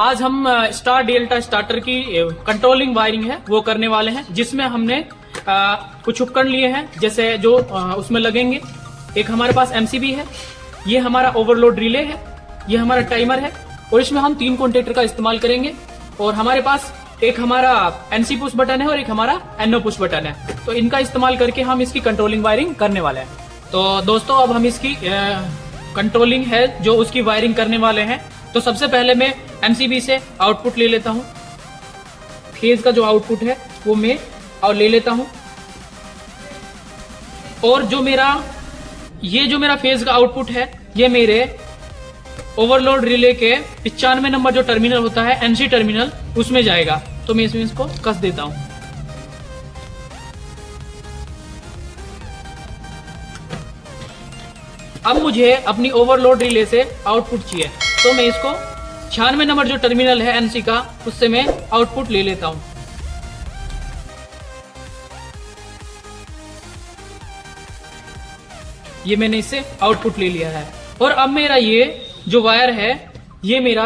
आज हम star delta starter की कंट्रोलिंग वायरिंग है वो करने वाले हैं, जिसमें हमने कुछ उपकरण लिए हैं जैसे जो उसमें लगेंगे। एक हमारे पास एमसीबी है, ये हमारा ओवरलोड रिले है, ये हमारा टाइमर है और इसमें हम 3 कॉन्टेक्टर का इस्तेमाल करेंगे। और हमारे पास एक हमारा एनसी पुश बटन है और एक हमारा एनओ पुश बटन है, तो इनका इस्तेमाल करके हम इसकी कंट्रोलिंग वायरिंग करने वाले हैं। तो दोस्तों अब हम इसकी कंट्रोलिंग है जो उसकी वायरिंग करने वाले हैं। तो सबसे पहले मैं एमसीबी से आउटपुट ले लेता हूँ, फेज का जो आउटपुट है वो मैं और ले लेता हूँ। और जो मेरा फेज का आउटपुट है ये मेरे ओवरलोड रिले के 95 नंबर जो टर्मिनल होता है एनसी टर्मिनल उसमें जाएगा। तो मैं इसमें इसको कस देता हूं। अब मुझे अपनी ओवरलोड रिले से आउटपुट चाहिए, तो मैं इसको 96 नंबर जो टर्मिनल है एनसी का उससे मैं आउटपुट ले लेता हूं। ये मैंने इससे आउटपुट ले लिया है। और अब मेरा ये जो वायर है ये मेरा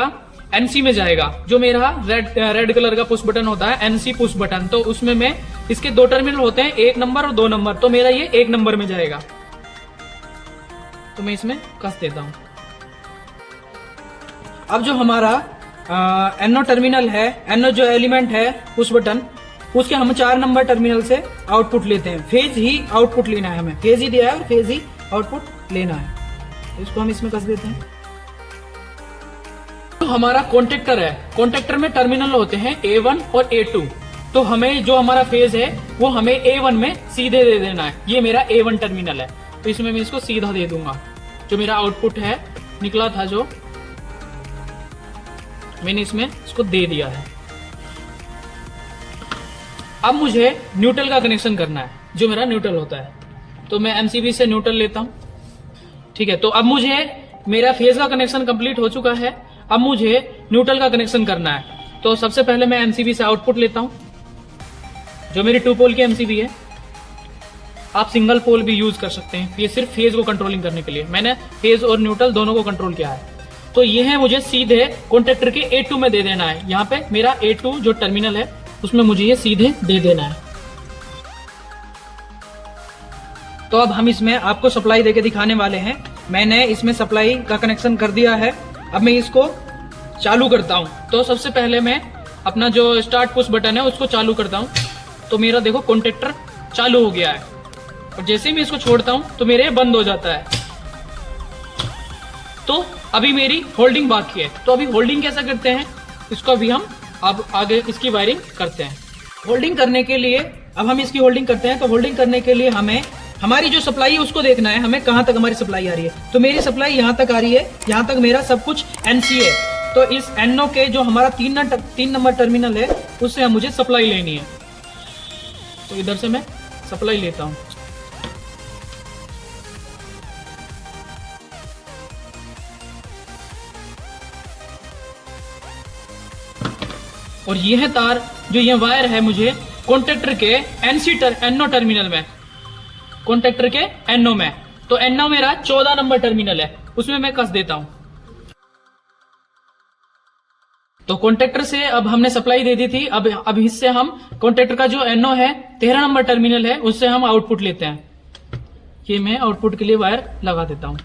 एनसी में जाएगा। जो मेरा रेड कलर का पुश बटन होता है एनसी पुश बटन, तो उसमें मैं इसके 2 टर्मिनल होते हैं, 1 नंबर और 2 नंबर, तो मेरा ये 1 नंबर में जाएगा। तो मैं इसमें कस देता हूं। अब जो हमारा एनओ टर्मिनल है, एनओ जो एलिमेंट है पुश बटन, उसके हम 4 नंबर टर्मिनल से आउटपुट लेते हैं। फेज ही आउटपुट लेना है, हमें फेज ही दिया है और फेज ही आउटपुट लेना है। इसको हम इसमें कस देते हैं। तो हमारा कॉन्टेक्टर है, कॉन्टेक्टर में टर्मिनल होते हैं A1 और A2। तो हमें जो हमारा फेज है वो हमें A1 में सीधे दे देना है। ये मेरा A1 टर्मिनल है, तो इसमें मैं इसको सीधा दे दूंगा। जो मेरा आउटपुट है निकला था जो मैंने इसमें इसको दे दिया है। अब मुझे न्यूट्रल का कनेक्शन करना है, जो मेरा न्यूट्रल होता है। तो मैं एमसीबी से न्यूट्रल लेता हूं, ठीक है। तो अब मुझे मेरा फेज का कनेक्शन कंप्लीट हो चुका है, अब मुझे न्यूट्रल का कनेक्शन करना है। तो सबसे पहले मैं एमसीबी से आउटपुट लेता हूं, जो मेरी 2 पोल की एमसीबी है। आप सिंगल पोल भी यूज कर सकते हैं, ये सिर्फ फेज को कंट्रोलिंग करने के लिए। मैंने फेज और न्यूट्रल दोनों को कंट्रोल किया है। तो ये है मुझे सीधे कॉन्टेक्टर के A2 में दे देना है। यहाँ पे मेरा A2 जो टर्मिनल है उसमें मुझे ये सीधे दे देना है। तो अब हम इसमें आपको सप्लाई देके दिखाने वाले हैं। मैंने इसमें सप्लाई का कनेक्शन कर दिया है। अब मैं इसको चालू करता हूं। तो सबसे पहले मैं अपना जो स्टार्ट पुश बटन है उसको चालू करता हूं। तो मेरा देखो कॉन्टेक्टर चालू हो गया है, और जैसे ही मैं इसको छोड़ता हूं तो मेरे बंद हो जाता है। तो अभी मेरी होल्डिंग बाकी है। तो अभी होल्डिंग कैसा करते हैं इसको अभी हम अब आगे इसकी वायरिंग करते हैं। होल्डिंग करने के लिए अब हम इसकी होल्डिंग करते हैं। तो होल्डिंग करने के लिए हमें हमारी जो सप्लाई है उसको देखना है, हमें कहां तक हमारी सप्लाई आ रही है। तो मेरी सप्लाई यहां तक आ रही है, यहां तक मेरा सब कुछ एनसी है। तो इस एनओ के जो हमारा 3 नंबर टर्मिनल है उससे मुझे सप्लाई लेनी है। तो इधर से मैं सप्लाई लेता हूं। और ये है तार, जो ये वायर है मुझे कॉन्टेक्टर के एनओ टर्मिनल में, कॉन्टेक्टर के एनओ में। तो एनओ मेरा 14 नंबर टर्मिनल है, उसमें मैं कस देता हूं। तो कॉन्टेक्टर से अब हमने सप्लाई दे दी थी। अब इससे हम कॉन्टेक्टर का जो एनओ है 13 नंबर टर्मिनल है उससे हम आउटपुट लेते हैं। ये मैं आउटपुट के लिए वायर लगा देता हूं।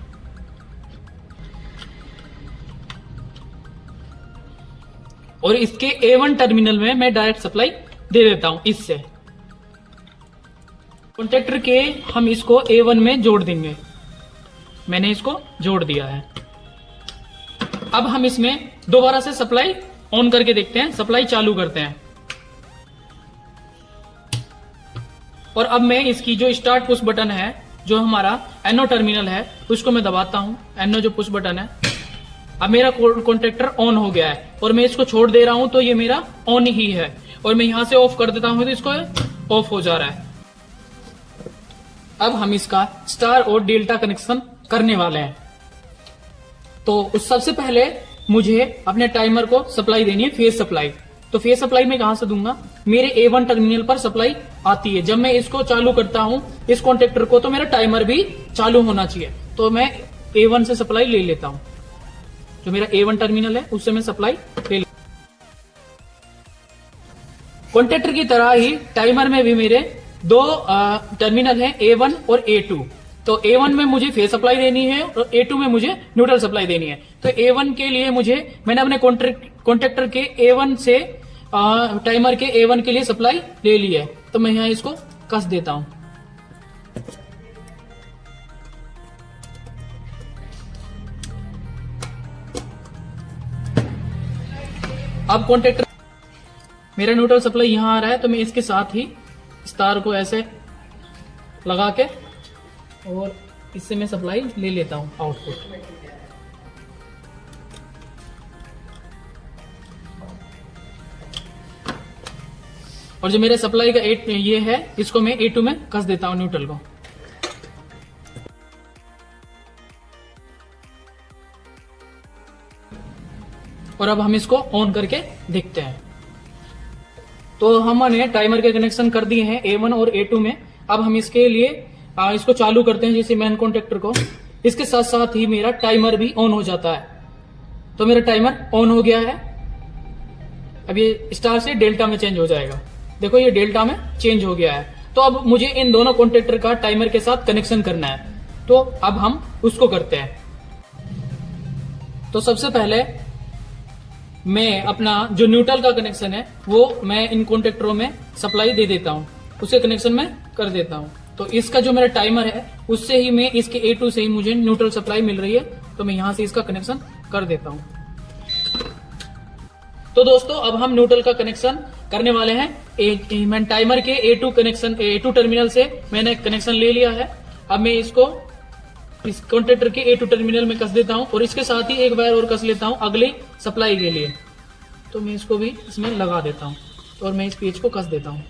और इसके A1 टर्मिनल में मैं डायरेक्ट सप्लाई दे देता हूं इससे। कॉन्टेक्टर के हम इसको A1 में जोड़ देंगे। मैंने इसको जोड़ दिया है। अब हम इसमें दोबारा से सप्लाई ऑन करके देखते हैं, सप्लाई चालू करते हैं। और अब मैं इसकी जो स्टार्ट पुश बटन है, जो हमारा एनओ टर्मिनल है, उसको मैं दबाता हूं। एनओ जो पुश बटन है, अब मेरा कॉन्टेक्टर ऑन हो गया है और मैं इसको छोड़ दे रहा हूं तो ये मेरा ऑन ही है। और मैं यहां से ऑफ कर देता हूं तो इसको ऑफ हो जा रहा है। अब हम इसका स्टार और डेल्टा कनेक्शन करने वाले हैं। तो सबसे पहले मुझे अपने टाइमर को सप्लाई देनी है, फेज सप्लाई। तो फेज सप्लाई मैं कहां से दूंगा? मेरे A1 टर्मिनल पर सप्लाई आती है। जब मैं इसको चालू करता हूं इस कॉन्टेक्टर को, तो मेरा टाइमर भी चालू होना चाहिए। तो मैं A1 से सप्लाई ले लेता हूं। जो मेरा A1 टर्मिनल है उससे मैं सप्लाई ले लेता हूं। कॉन्टेक्टर की तरह ही टाइमर में भी मेरे दो टर्मिनल हैं, A1 और A2। तो A1 में मुझे फेज सप्लाई देनी है और A2 में मुझे न्यूट्रल सप्लाई देनी है। तो A1 के लिए मैंने अपने कॉन्टेक्टर के A1 से टाइमर के A1 के लिए सप्लाई ले ली है। तो मैं यहाँ इसको कस देता हूं। अब कॉन्टेक्टर मेरा न्यूट्रल सप्लाई यहां आ रहा है, तो मैं इसके साथ ही इस तार को ऐसे लगा के और इससे मैं सप्लाई ले लेता हूं आउटपुट। और जो मेरे सप्लाई का ये है, इसको मैं A2 में कस देता हूं न्यूट्रल को। और अब हम इसको ऑन करके देखते हैं। तो हमने टाइमर के कनेक्शन कर दिए हैं A1 और A2 में। अब हम इसके लिए इसको चालू करते हैं, जैसे मेन कॉन्टेक्टर को। इसके साथ साथ ही मेरा टाइमर भी ऑन हो जाता है। तो मेरा टाइमर ऑन हो गया है। अब ये स्टार से डेल्टा में चेंज हो जाएगा। देखो ये डेल्टा में चेंज हो गया है। तो अब मुझे इन दोनों कॉन्टेक्टर का टाइमर के साथ कनेक्शन करना है। तो अब हम उसको करते हैं। तो सबसे पहले मैं अपना जो न्यूट्रल का कनेक्शन है वो मैं इन कॉन्टेक्टरों में सप्लाई दे देता हूं, उसे कनेक्शन में कर देता हूं। तो इसका जो मेरा टाइमर है उससे ही मैं इसके A2 से ही मुझे न्यूट्रल सप्लाई मिल रही है। तो मैं यहां से इसका कनेक्शन कर देता हूं। तो दोस्तों अब हम न्यूट्रल का कनेक्शन करने वाले हैं। मैं टाइमर के A2 टर्मिनल से मैंने कनेक्शन ले लिया है। अब मैं इसको इस कॉन्टेक्टर के A2 टर्मिनल में कस देता हूं और इसके साथ ही एक वायर और कस लेता हूं अगली सप्लाई के लिए। तो मैं इसको भी इसमें लगा देता हूं और मैं इस पेज को कस देता हूं।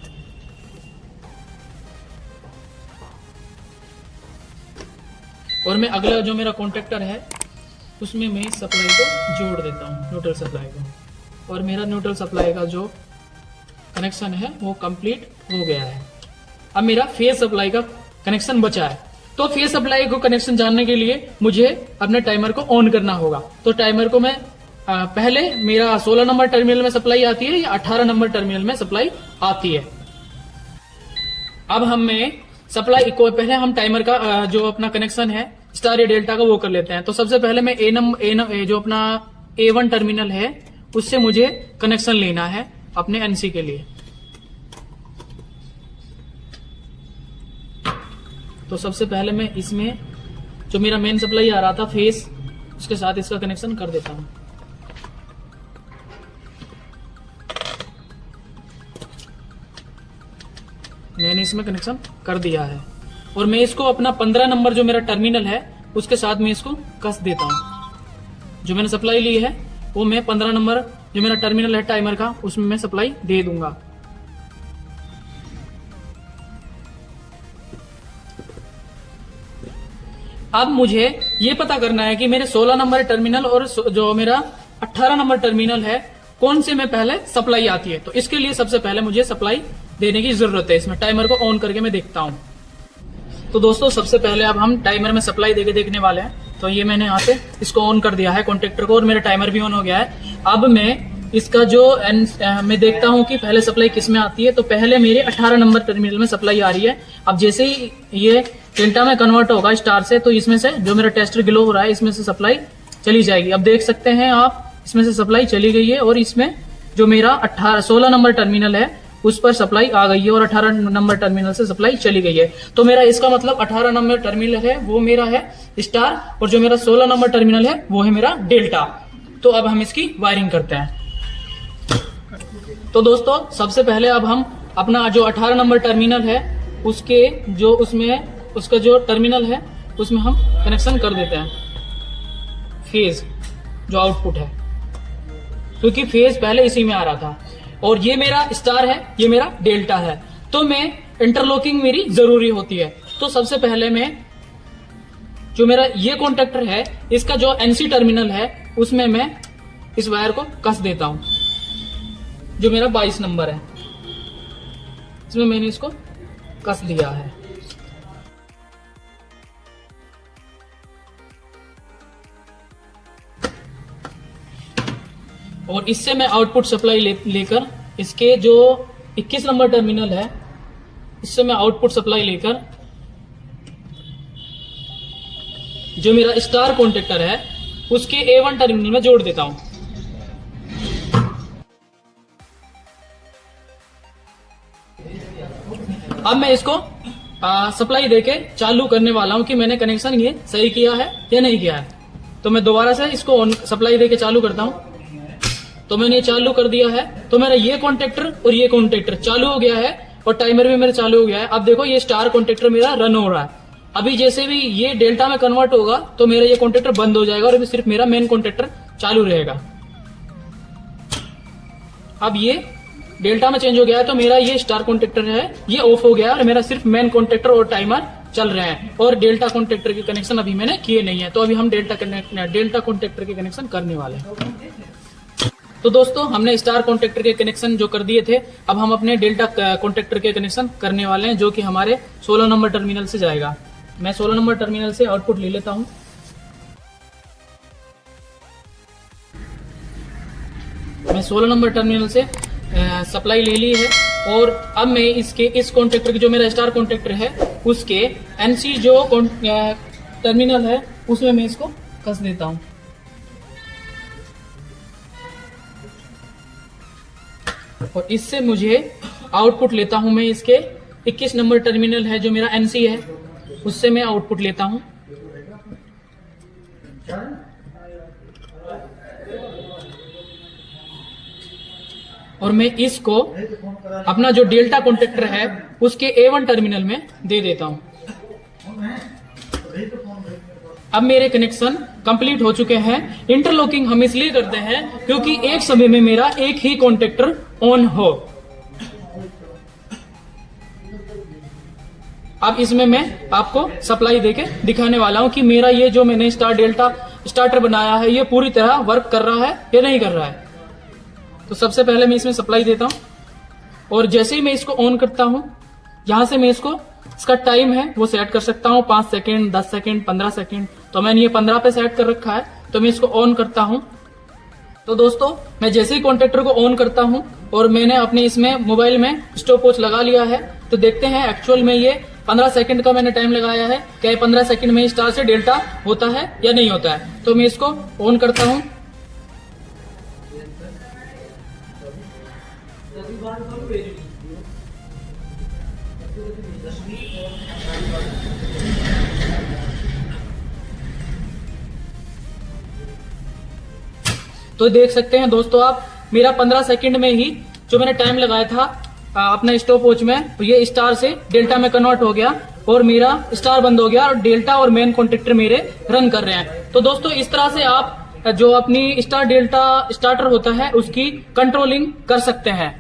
और मैं अगला जो मेरा कॉन्टेक्टर है उसमें मैं इस सप्लाई को जोड़ देता हूं, न्यूट्रल सप्लाई को। और मेरा न्यूट्रल सप्लाई का जो कनेक्शन है वो कंप्लीट हो गया है। अब मेरा फेज सप्लाई का कनेक्शन बचा है। तो फेज सप्लाई को कनेक्शन जानने के लिए मुझे अपने टाइमर को ऑन करना होगा। तो टाइमर को मैं पहले मेरा 16 नंबर टर्मिनल में सप्लाई आती है या 18 नंबर टर्मिनल में सप्लाई आती है। अब हमें सप्लाई को पहले हम टाइमर का जो अपना कनेक्शन है स्टार या डेल्टा का वो कर लेते हैं। तो सबसे पहले मैं जो अपना A1 टर्मिनल है उससे मुझे कनेक्शन लेना है अपने NC के लिए। तो सबसे पहले मैं इसमें जो मेरा मेन सप्लाई आ रहा था फेस, उसके साथ इसका कनेक्शन कर देता हूं। मैंने इसमें कनेक्शन कर दिया है और मैं इसको अपना 15 नंबर जो मेरा टर्मिनल है उसके साथ मैं इसको कस देता हूं। जो मैंने सप्लाई ली है वो मैं 15 नंबर जो मेरा टर्मिनल है टाइमर का उसमें मैं सप्लाई दे दूंगा। अब मुझे ये पता करना है कि मेरे 16 नंबर टर्मिनल और जो मेरा 18 नंबर टर्मिनल है कौन से में पहले सप्लाई आती है। तो इसके लिए सबसे पहले मुझे सप्लाई देने की जरूरत है। इसमें टाइमर को ऑन करके मैं देखता हूं। तो दोस्तों सबसे पहले अब हम टाइमर में सप्लाई देके देखने वाले हैं। तो ये मैंने यहाँ से इसको ऑन कर दिया है कॉन्टेक्टर को और मेरा टाइमर भी ऑन हो गया है। अब मैं इसका जो मैं देखता हूं कि पहले सप्लाई किस में आती है। तो पहले मेरे 18 नंबर टर्मिनल में सप्लाई आ रही है। अब जैसे ही ये डेल्टा में कन्वर्ट होगा स्टार से, तो इसमें से जो मेरा टेस्टर ग्लो हो रहा है इसमें से सप्लाई चली जाएगी। अब देख सकते हैं आप इसमें से सप्लाई चली गई है और इसमें जो मेरा 16 नंबर टर्मिनल है उस पर सप्लाई आ गई है और 18 नंबर टर्मिनल से सप्लाई चली गई है। तो मेरा इसका मतलब 18 नंबर टर्मिनल है वो मेरा है स्टार और जो मेरा 16 नंबर टर्मिनल है वो है मेरा डेल्टा। तो अब हम इसकी वायरिंग करते हैं। तो दोस्तों सबसे पहले अब हम अपना जो 18 नंबर टर्मिनल है उसके जो उसका जो टर्मिनल है उसमें हम कनेक्शन कर देते हैं फेज जो आउटपुट है, क्योंकि फेज पहले इसी में आ रहा था। और ये मेरा स्टार है, ये मेरा डेल्टा है। तो मैं इंटरलॉकिंग मेरी जरूरी होती है। तो सबसे पहले मैं जो मेरा ये कॉन्टेक्टर है इसका जो NC टर्मिनल है उसमें मैं इस वायर को कस देता हूं। जो मेरा 22 नंबर है इसमें मैंने इसको कस दिया है। और इससे मैं आउटपुट सप्लाई लेकर इसके जो 21 नंबर टर्मिनल है, इससे मैं आउटपुट सप्लाई लेकर जो मेरा स्टार कॉन्टेक्टर है उसके A1 टर्मिनल में जोड़ देता हूं। अब मैं इसको सप्लाई देके चालू करने वाला हूं कि मैंने कनेक्शन ये सही किया है या नहीं किया है। तो मैं दोबारा से इसको सप्लाई देके चालू करता हूं। तो मैंने ये चालू कर दिया है, तो मेरा ये कॉन्टेक्टर और ये कॉन्टेक्टर चालू हो गया है और टाइमर भी मेरा चालू हो गया है। अब देखो ये स्टार कॉन्टेक्टर मेरा रन हो रहा है। अभी जैसे भी ये डेल्टा में कन्वर्ट होगा तो मेरा ये कॉन्टेक्टर बंद हो जाएगा और अभी सिर्फ मेरा मेन कॉन्टेक्टर चालू रहेगा। अब ये डेल्टा में चेंज हो गया है तो मेरा ये स्टार कॉन्टेक्टर है ये ऑफ हो गया है और मेरा सिर्फ मेन कॉन्टेक्टर और टाइमर चल रहे हैं और डेल्टा कॉन्टेक्टर के कनेक्शन अभी मैंने किए नहीं है। तो अभी हम डेल्टा कॉन्टेक्टर के कनेक्शन करने वाले हैं। तो दोस्तों हमने स्टार कॉन्टेक्टर के कनेक्शन जो कर दिए थे, अब हम अपने डेल्टा कॉन्टेक्टर के कनेक्शन करने वाले हैं जो कि हमारे 16 नंबर टर्मिनल से जाएगा। मैं 16 नंबर टर्मिनल से आउटपुट ले लेता हूं। मैं 16 नंबर टर्मिनल से सप्लाई ले ली है और अब मैं इसके इस कॉन्टेक्टर की जो मेरा स्टार कॉन्टेक्टर है उसके एनसी जो टर्मिनल है उसमें मैं इसको कस देता हूं। और इससे मुझे आउटपुट लेता हूं मैं इसके 21 नंबर टर्मिनल है जो मेरा एनसी है उससे मैं आउटपुट लेता हूं। और मैं इसको अपना जो डेल्टा कॉन्टेक्टर है उसके A1 टर्मिनल में दे देता हूं। अब मेरे कनेक्शन कंप्लीट हो चुके हैं। इंटरलॉकिंग हम इसलिए करते हैं क्योंकि एक समय में मेरा एक ही कॉन्टेक्टर ऑन हो। अब इसमें मैं आपको सप्लाई देके दिखाने वाला हूं कि मेरा ये जो मैंने स्टार्टर बनाया है ये पूरी तरह वर्क कर रहा है या नहीं कर रहा है। तो सबसे पहले मैं इसमें सप्लाई देता हूं और जैसे ही मैं इसको ऑन करता हूं यहां से मैं इसका टाइम है वो सेट कर सकता हूं 5 सेकेंड 10 सेकेंड 15 सेकेंड। तो मैंने ये 15 पे सेट कर रखा है। तो मैं इसको ऑन करता हूं। तो दोस्तों मैं जैसे ही कॉन्टेक्टर को ऑन करता हूं और मैंने अपने इसमें मोबाइल में स्टॉप वॉच लगा लिया है तो देखते हैं एक्चुअल में ये 15 सेकंड का मैंने टाइम लगाया है, क्या 15 सेकंड में स्टार से डेल्टा होता है या नहीं होता है। तो मैं इसको ऑन करता हूं। तो देख सकते हैं दोस्तों आप मेरा 15 सेकंड में ही जो मैंने टाइम लगाया था अपना स्टॉप वॉच में ये स्टार से डेल्टा में कन्वर्ट हो गया और मेरा स्टार बंद हो गया और डेल्टा और मेन कॉन्टेक्टर मेरे रन कर रहे हैं। तो दोस्तों इस तरह से आप जो अपनी स्टार डेल्टा स्टार्टर होता है उसकी कंट्रोलिंग कर सकते हैं।